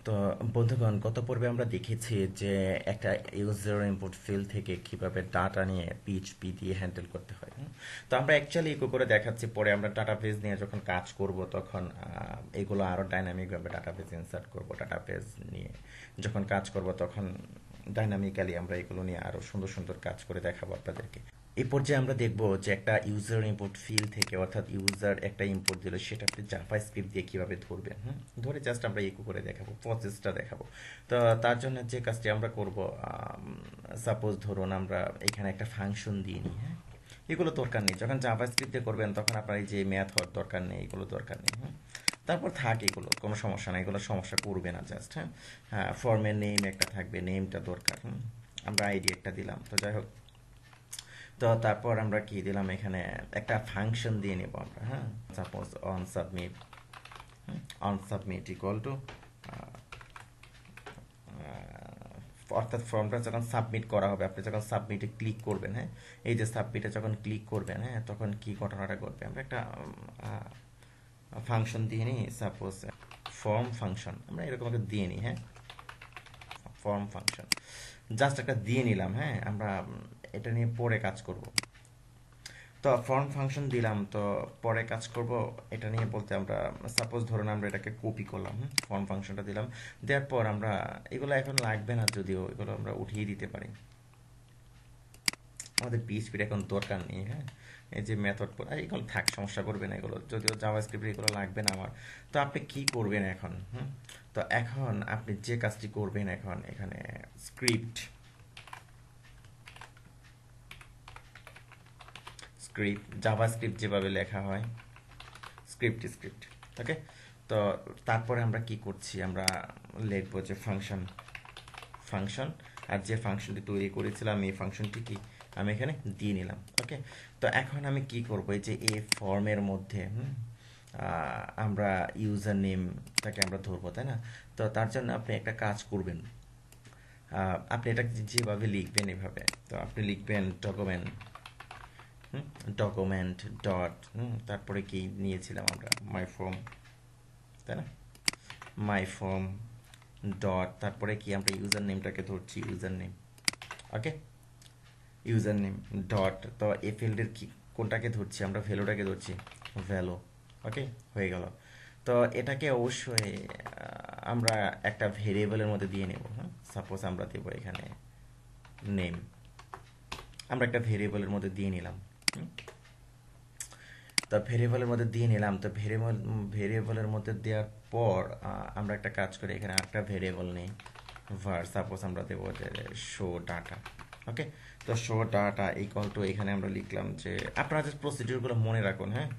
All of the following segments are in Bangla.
তো বন্ধুগণ, গত পর্বে আমরা দেখেছি যে একটা ইউজার ইনপুট ফিল্ড থেকে কিভাবে ডাটা নিয়ে পিএইচপি দিয়ে হ্যান্ডেল করতে হয়। তো আমরা অ্যাকচুয়ালি ইকো করে দেখাচ্ছি, পরে আমরা ডাটাবেজ নিয়ে যখন কাজ করব তখন এগুলো আরো ডাইনামিকভাবে ডাটাবেজ ইনসার্ট করব। ডাটাবেজ নিয়ে যখন কাজ করব তখন ডাইনামিক্যালি আমরা এগুলো নিয়ে আরো সুন্দর সুন্দর কাজ করে দেখাবো আপনাদেরকে। এই পর্যায়ে আমরা দেখব যে একটা ইউজার ইনপুট ফিল্ড থেকে, অর্থাৎ ইউজার একটা ইনপুট দিল, সেটা আপনি জাভা স্ক্রিপ্ট দিয়ে কিভাবে ধরবেন। ধরে জাস্ট আমরা ইকো করে দেখাবো, প্রসেসটা দেখাবো। তো তার জন্য যে কাজটি আমরা করব, সাপোজ ধরুন আমরা এখানে একটা ফাংশন দিয়ে নিই। এগুলো দরকার নেই, যখন জাভা স্ক্রিপ্ট দিয়ে করবেন তখন আপনার এই যে মেথড দরকার নেই, এগুলো দরকার নেই। তারপর থাক, এগুলো কোনো সমস্যা নাই, এগুলো সমস্যা করবে না। জাস্ট হ্যাঁ, ফর্মের নেম একটা থাকবে, নেমটা দরকার। আমরা আইডি একটা দিলাম, তো যাই হোক। তো তারপর আমরা কি দিলাম, এখানে একটা ফাংশন দিয়ে নেব আমরা। হ্যাঁ, suppose on submit equal to, অর্থাৎ ফর্মটা যখন সাবমিট করা হবে, আপনি যখন সাবমিটে ক্লিক করবেন, হ্যাঁ, এই যে সাবমিটে যখন ক্লিক করবেন, হ্যাঁ, তখন কি ঘটনাটা ঘটবে, আমরা একটা ফাংশন দিয়ে নিই। সাপোজ ফর্ম ফাংশন আমরা এরকম একটা দিয়ে নিই। হ্যাঁ, ফর্ম ফাংশন জাস্ট একটা দিয়ে নিলাম। হ্যাঁ, আমরা এটা নিয়ে পরে কাজ করব। তো ফর্ম ফাংশন দিলাম, তো পরে কাজ করব এটা নিয়ে বলতে আমরা সাপোজ ধরুন আমরা এটাকে কপি করলাম, ফর্ম ফাংশনটা দিলাম। দেওয়ার পর আমরা এগুলো এখন লাগবে না, যদিও এগুলো আমরা উঠিয়ে দিতে পারি, আমাদের পিএইচপির এখন দরকার নেই। হ্যাঁ, এই যে মেথড এগুলো থাক, সমস্যা করবে না, এগুলো যদিও জাভাস্ক্রিপ্টে এগুলো লাগবে না আমার। তো আপনি কি করবেন এখন? তো এখন আপনি যে কাজটি করবেন, এখন এখানে স্ক্রিপ্ট স্ক্রিপ্ট জাভাস্ক্রিপ্ট যেভাবে লেখা হয়, স্ক্রিপ্ট। ওকে, তো তারপরে আমরা কি করছি, আমরা লিখবো যে ফাংশন। আর যে ফাংশনটি তৈরি করেছিলাম এই ফাংশনটি কি আমি এখানে দিয়ে নিলাম। ওকে, তো এখন আমি কি করব, এই যে এই ফর্মের মধ্যে আমরা ইউজার নেমটাকে আমরা ধরবো, তাই না? তো তার জন্য আপনি একটা কাজ করবেন, আপনি এটা যেভাবে লিখবেন এভাবে। তো আপনি লিখবেন ডকুমেন্ট ডট, তারপরে কি নিয়েছিলাম আমরা, মাই ফর্ম, তাই না? মাই ফর্ম ডট, তারপরে কি আমরা ইউজার নেমটাকে ধরছি, ইউজার নেম। ওকে, ইউজার নেম ডট, তো এই ফিল্ডের কি কোনটাকে ধরছি আমরা, ভ্যালুটাকে ধরছি, ভ্যালু। ওকে, হয়ে গেল। তো এটাকে অবশ্যই আমরা একটা ভেরিয়েবলের মধ্যে দিয়ে নেব। হ্যাঁ, সাপোজ আমরা দেব এখানে নেম, আমরা একটা ভেরিয়েবলের মধ্যে দিয়ে নিলাম। তো ভেরিয়েবলের মধ্যে দিয়ে নিলাম, তো ভেরিয়েবলের মধ্যে দেওয়ার পর আমরা একটা কাজ করি, এখানে একটা ভেরিয়েবল নেই, সাপোজ আমরা দেবো শো ডাটা। ওকে, তো শো ডাটা ইকুয়াল টু, এখানে আমরা লিখলাম যে আপনারা যে প্রসিডিউরগুলো মনে রাখুন। হ্যাঁ,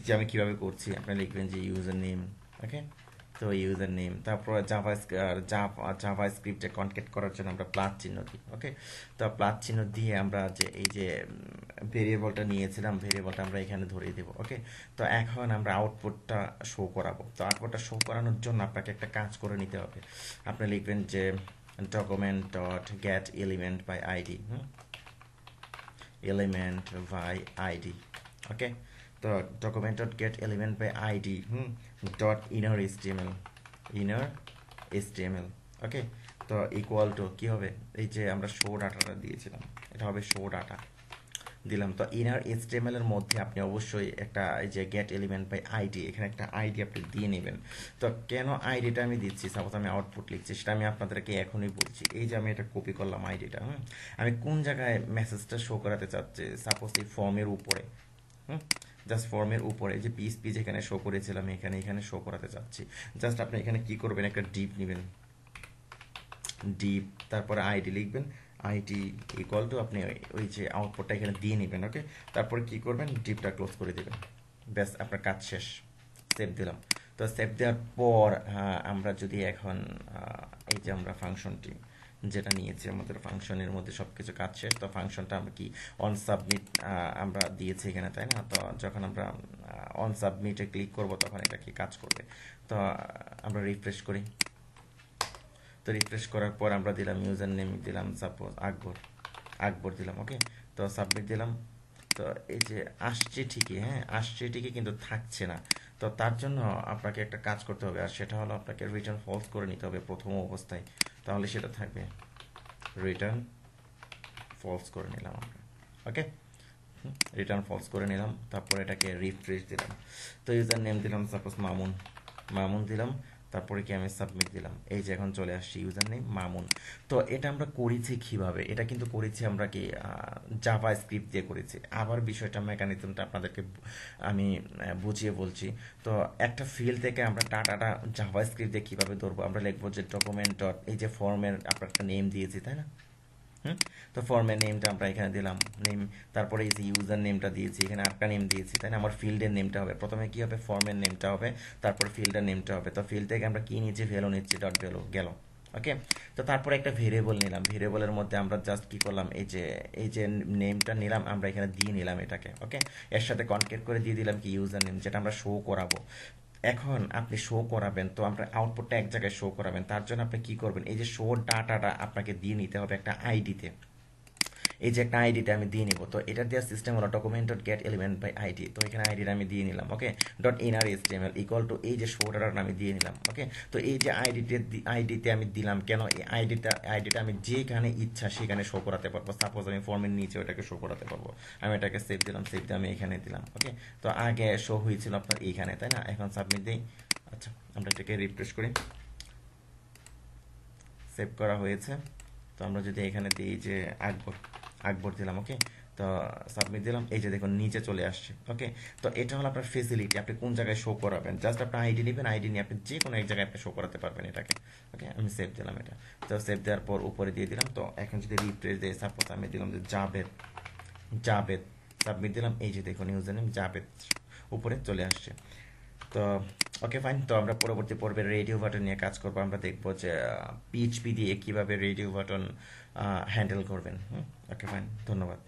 যে আমি কিভাবে করছি, আপনি লিখবেন যে ইউজার নেম। ওকে, তো ইউজার নেম, তারপর জাভা স্ক্রিপ্টে কনকেট করার জন্য আমরা প্লাস চিহ্ন দিই। ওকে, তো প্লাস চিহ্ন দিয়ে আমরা যে এই যে ভেরিয়েবলটা নিয়েছিলাম, ভেরিয়েবলটা আমরা এখানে ধরিয়ে দেবো। ওকে, তো এখন আমরা আউটপুটটা শো করাবো। তো আউটপুটটা শো করানোর জন্য আপনাকে একটা কাজ করে নিতে হবে, আপনি লিখবেন যে document dot get element by ID, element by ID. Okay, তো document dot get element by ID dot inner HTML. Okay, তো ইকুয়াল টু কি হবে, এই যে আমরা শো ডাটাটা দিয়েছিলাম, এটা হবে শো ডাটা দিলাম। তো ইনার এইচটিএমএল এর মধ্যে আপনি অবশ্যই একটা এই যে গেট এলিমেন্ট বাই আইডি, এখানে একটা আইডি আপনি দিয়ে নেবেন। তো কেন আইডিটা আমি দিচ্ছি, সাপোজ আমি আউটপুট লিখছি, সেটা আমি আপনাদেরকে এখনই বলছি। এই যে আমি এটা কপি করলাম আইডিটা, আমি কোন জায়গায় মেসেজটা শো করাতে চাচ্ছি, সাপোজ এই ফর্মের উপরে, জাস্ট ফর্মের উপরে যে পিএইচপি যেখানে শো করেছিলাম এখানে শো করাতে চাচ্ছি। জাস্ট আপনি এখানে কি করবেন, একটা ডিপ নেবেন, ডিপ, তারপরে আইডি লিখবেন, আইডি ইকুয়াল টু, আপনি ওই যে আউটপুটটা এখানে দিয়ে নেবেন। ওকে, তারপরে কি করবেন, ডিপটা ক্লোজ করে দেবেন, ব্যাস আপনার কাজ শেষ। সেভ দিলাম। তো সেভ দেওয়ার পর আমরা যদি এখন এই যে আমরা ফাংশনটি যেটা নিয়েছি, আমাদের ফাংশনের মধ্যে সব কিছু কাজ শেষ। তো ফাংশনটা আমরা কি অন সাবমিট আমরা দিয়েছি এখানে, তাই না? তো যখন আমরা অন সাবমিটে ক্লিক করব তখন এটা কি কাজ করবে। তো আমরা রিফ্রেশ করি, তো রিফ্রেশ করার পর আমরা দিলাম ইউজার নেম, দিলাম সাপোজ আকবর দিলাম। ওকে, তো সাবমিট দিলাম। তো এই যে আসছে ঠিকই, হ্যাঁ আসছে ঠিকই, কিন্তু থাকছে না। তো তার জন্য আপনাকে একটা কাজ করতে হবে, আর সেটা হলো আপনাকে রিটার্ন ফলস করে নিতে হবে প্রথম অবস্থায়, তাহলে সেটা থাকবে। রিটার্ন ফলস করে নিলাম আমরা, ওকে। রিটার্ন ফলস করে নিলাম, তারপর এটাকে রিফ্রেশ দিলাম। তো ইউজার নেম দিলাম সাপোজ মামুন, মামুন দিলাম, তারপরে কি আমি সাবমিট দিলাম, এই যে এখন চলে আসছে ইউজার নেম মামুন। তো এটা আমরা করেছি কিভাবে, এটা কিন্তু করেছি আমরা কি জাভা স্ক্রিপ্ট দিয়ে করেছি। আবার বিষয়টা মেকানিজমটা আপনাদেরকে আমি বুঝিয়ে বলছি। তো একটা ফিল্ড থেকে আমরা ডাটাটা জাভা স্ক্রিপ্ট দিয়ে কীভাবে ধরবো, আমরা লিখবো যে ডকুমেন্ট ডট, এই যে ফর্মের আপনার একটা নেম দিয়েছি তাই না। হুম। তো ফর্মের নেমটা আমরা এখানে দিলাম নেম, তারপরে এই যে ইউজার নেমটা দিয়েছি, এখানে আরেকটা নেম দিয়েছি তাই না। আমার ফিল্ডের নেমটা হবে, প্রথমে কি হবে ফর্মের নেমটা হবে, তারপর ফিল্ডের নেমটা হবে। তো ফিল্ড থেকে আমরা কি নিচ্ছি, ভ্যালু নিচ্ছি, ডট ভ্যালু গেল, ওকে। তো তারপরে একটা ভেরিয়েবল নিলাম, ভেরিয়েবলের মধ্যে আমরা জাস্ট কি করলাম, এই যে নেমটা নিলাম আমরা এখানে দিয়ে নিলাম এটাকে, ওকে। এর সাথে কনকেট করে দিয়ে দিলাম কি ইউজার নেম, যেটা আমরা শো করাবো। এখন আপনি শো করাবেন, তো আমরা আউটপুটটা এক জায়গায় শো করাবেন, তার জন্য আপনি কি করবেন, এই যে শো ডাটাটা আপনাকে দিয়ে নিতে হবে একটা আইডিতে। এই যে একটা আইডিটা আমি দিয়ে নিব, তো এটা দেওয়ার সিস্টেম হলো document dot get element by ID. তো এখানে আইডিটা আমি দিয়ে নিলাম, okay. Dot inner HTML equal to এই যে শো ডাটাটা আমি দিয়ে নিলাম, ওকে। তো এই যে আইডিতে আমি দিলাম কেন, এই আইডিটা আমি যেখানে ইচ্ছা সেখানে শো করাতে পারবো। সাপোজ আমি ফর্মের নিচে ওটাকে শো করাতে পারবো, আমি এটাকে সেভ দিলাম, সেভ দিয়ে আমি এখানে দিলাম, ওকে। তো আগে শো হয়েছিল আপনার এইখানে তাই না, এখন সাবমিট দিই। আচ্ছা, আমরা এটাকে রিফ্রেশ করি, সেভ করা হয়েছে। তো আমরা যদি এখানে দিই যে আকবর, আকবর দিলাম, ওকে। তো সাবমিট দিলাম, এই যে দেখুন নিচে চলে আসছে, ওকে। তো এটা হলো আপনার ফেসিলিটি, আপনি কোন জায়গায় শো করাবেন, জাস্ট আপনার আইডি নেবেন, আইডি নিয়ে আপনি যে কোনো এক জায়গায় আপনি শো করাতে পারবেন এটাকে, ওকে। আমি সেভ দিলাম এটা, তো সেভ দেওয়ার পর উপরে দিয়ে দিলাম। তো এখন যদি রিফ্রেশ দিই, সাপোজ আমি দিলাম যে জাভেদ, জাভেদ, সাবমিট দিলাম, এই যে দেখুন ইউজার নেম জাভেদ উপরে চলে আসছে। তো ওকে ফাইন, তো আমরা পরবর্তী পর্বে রেডিও বাটন নিয়ে কাজ করবো। আমরা দেখবো যে পিএইচপি দিয়ে কীভাবে রেডিও বাটন হ্যান্ডেল করবেন। ওকে ফাইন, ধন্যবাদ।